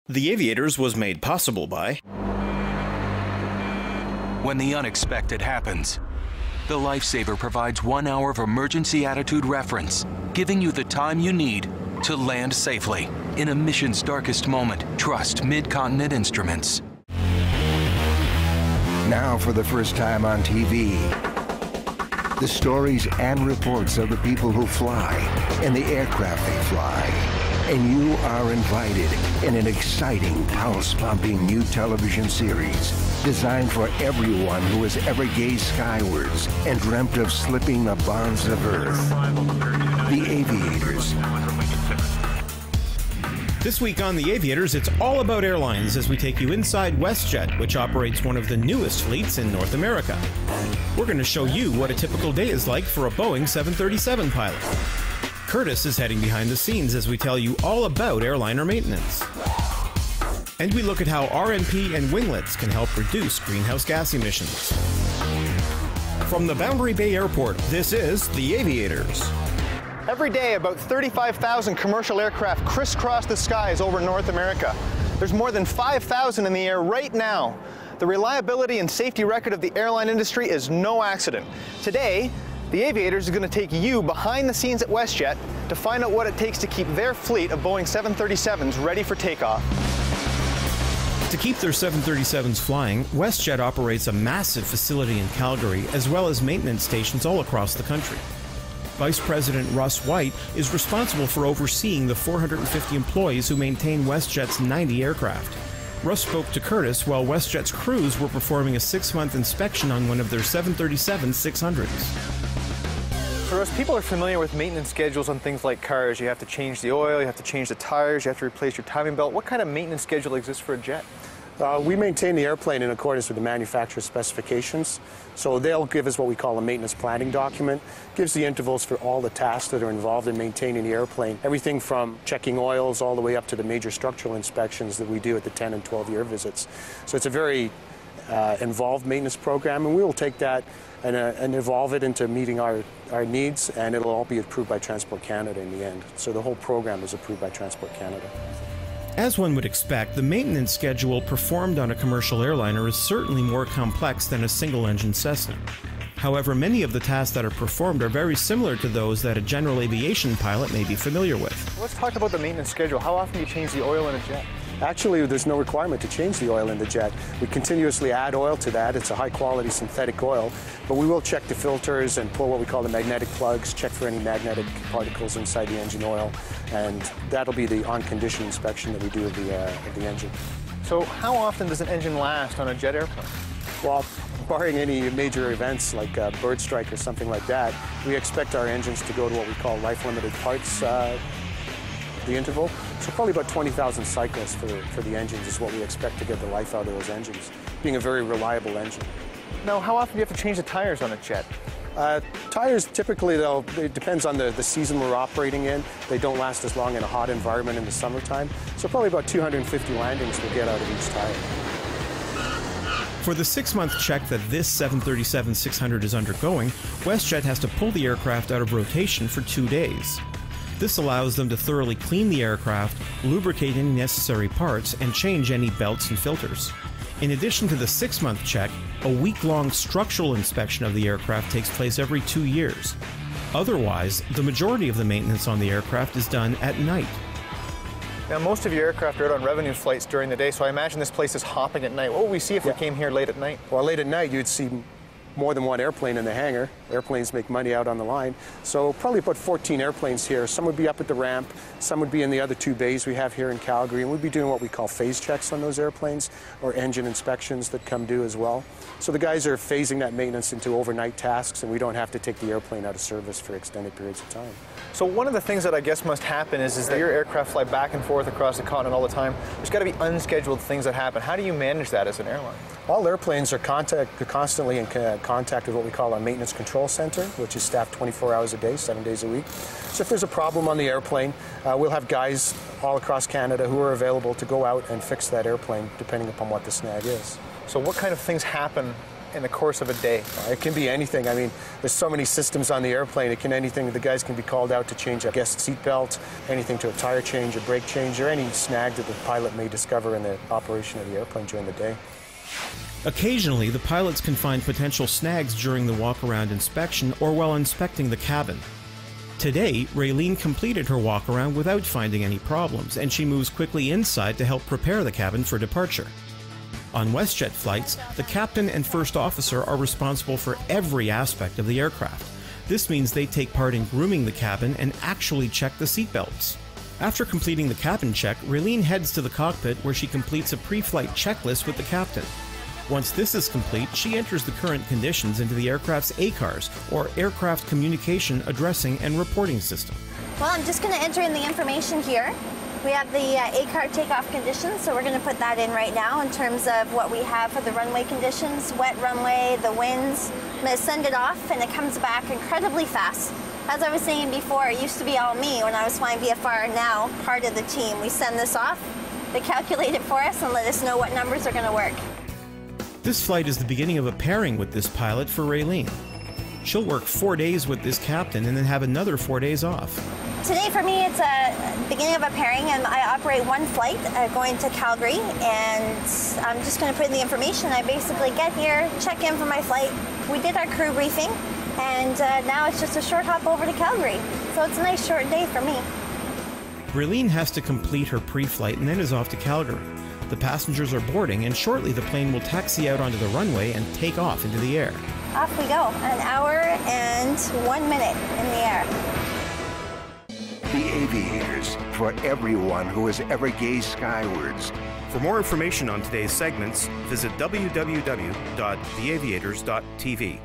The Aviators was made possible by... When the unexpected happens, the Lifesaver provides 1 hour of emergency attitude reference, giving you the time you need to land safely. In a mission's darkest moment, trust Mid-Continent Instruments. Now for the first time on TV, the stories and reports of the people who fly and the aircraft they fly. And you are invited in an exciting, pulse-pumping new television series designed for everyone who has ever gazed skywards and dreamt of slipping the bonds of Earth. The Aviators. This week on The Aviators, it's all about airlines as we take you inside WestJet, which operates one of the newest fleets in North America. We're going to show you what a typical day is like for a Boeing 737 pilot. Curtis is heading behind the scenes as we tell you all about airliner maintenance. And we look at how RNP and winglets can help reduce greenhouse gas emissions. From the Boundary Bay Airport, this is The Aviators. Every day, about 35,000 commercial aircraft crisscross the skies over North America. There's more than 5,000 in the air right now. The reliability and safety record of the airline industry is no accident. Today, the Aviators is going to take you behind the scenes at WestJet to find out what it takes to keep their fleet of Boeing 737s ready for takeoff. To keep their 737s flying, WestJet operates a massive facility in Calgary as well as maintenance stations all across the country. Vice President Russ White is responsible for overseeing the 450 employees who maintain WestJet's 90 aircraft. Russ spoke to Curtis while WestJet's crews were performing a 6-month inspection on one of their 737-600s. So Russ, people are familiar with maintenance schedules on things like cars. You have to change the oil, you have to change the tires, you have to replace your timing belt. What kind of maintenance schedule exists for a jet? We maintain the airplane in accordance with the manufacturer's specifications. So they'll give us what we call a maintenance planning document. Gives the intervals for all the tasks that are involved in maintaining the airplane. Everything from checking oils all the way up to the major structural inspections that we do at the 10 and 12-year visits. So it's a very involved maintenance program, and we will take that and evolve it into meeting our needs, and it'll all be approved by Transport Canada in the end. So the whole program is approved by Transport Canada. As one would expect, the maintenance schedule performed on a commercial airliner is certainly more complex than a single-engine Cessna. However, many of the tasks that are performed are very similar to those that a general aviation pilot may be familiar with. Let's talk about the maintenance schedule. How often do you change the oil in a jet? Actually, there's no requirement to change the oil in the jet. We continuously add oil to that. It's a high-quality synthetic oil, but we will check the filters and pull what we call the magnetic plugs, check for any magnetic particles inside the engine oil, and that'll be the on-condition inspection that we do of the engine. So how often does an engine last on a jet airplane? Well, barring any major events like a bird strike or something like that, we expect our engines to go to what we call life-limited parts the interval. So probably about 20,000 cycles for the engines is what we expect to get the life out of those engines, being a very reliable engine. Now, how often do you have to change the tires on a jet? Tires, typically, though, it depends on the season we're operating in. They don't last as long in a hot environment in the summertime. So probably about 250 landings we'll get out of each tire. For the 6-month check that this 737-600 is undergoing, WestJet has to pull the aircraft out of rotation for 2 days. This allows them to thoroughly clean the aircraft, lubricate any necessary parts, and change any belts and filters. In addition to the 6-month check, a week-long structural inspection of the aircraft takes place every 2 years. Otherwise, the majority of the maintenance on the aircraft is done at night. Now, most of your aircraft are out on revenue flights during the day, so I imagine this place is hopping at night. What would we see if we came here late at night? Well, late at night, you'd see more than one airplane in the hangar. Airplanes make money out on the line. So probably about 14 airplanes here. Some would be up at the ramp, some would be in the other 2 bays we have here in Calgary, and we'd be doing what we call phase checks on those airplanes, or engine inspections that come due as well. So the guys are phasing that maintenance into overnight tasks, and we don't have to take the airplane out of service for extended periods of time. So one of the things that I guess must happen is that your aircraft fly back and forth across the continent all the time. There's got to be unscheduled things that happen. How do you manage that as an airline? All airplanes are constantly in contact with what we call our maintenance control center, which is staffed 24 hours a day, 7 days a week. So if there's a problem on the airplane, we'll have guys all across Canada who are available to go out and fix that airplane depending upon what the snag is. So what kind of things happen in the course of a day? It can be anything. I mean, there's so many systems on the airplane. It can anything. The guys can be called out to change a guest seatbelt, anything to a tire change, a brake change, or any snag that the pilot may discover in the operation of the airplane during the day. Occasionally, the pilots can find potential snags during the walk-around inspection or while inspecting the cabin. Today, Raylene completed her walk-around without finding any problems, and she moves quickly inside to help prepare the cabin for departure. On WestJet flights, the captain and first officer are responsible for every aspect of the aircraft. This means they take part in grooming the cabin and actually check the seatbelts. After completing the cabin check, Raylene heads to the cockpit where she completes a pre-flight checklist with the captain. Once this is complete, she enters the current conditions into the aircraft's ACARS, or Aircraft Communication Addressing and Reporting System. Well, I'm just going to enter in the information here. We have the ACAR takeoff conditions, so we're going to put that in right now in terms of what we have for the runway conditions, wet runway, the winds. I'm going to send it off, and it comes back incredibly fast. As I was saying before, it used to be all me when I was flying VFR. Now, part of the team, we send this off, they calculate it for us, and let us know what numbers are going to work. This flight is the beginning of a pairing with this pilot for Raylene. She'll work 4 days with this captain and then have another 4 days off. Today for me it's a beginning of a pairing, and I operate one flight going to Calgary, and I'm just going to put in the information. I basically get here, check in for my flight. We did our crew briefing, and now it's just a short hop over to Calgary. So it's a nice short day for me. Raylene has to complete her pre-flight and then is off to Calgary. The passengers are boarding, and shortly the plane will taxi out onto the runway and take off into the air. Off we go. An hour and 1 minute in the air. The Aviators, for everyone who has ever gazed skywards. For more information on today's segments, visit www.theaviators.tv.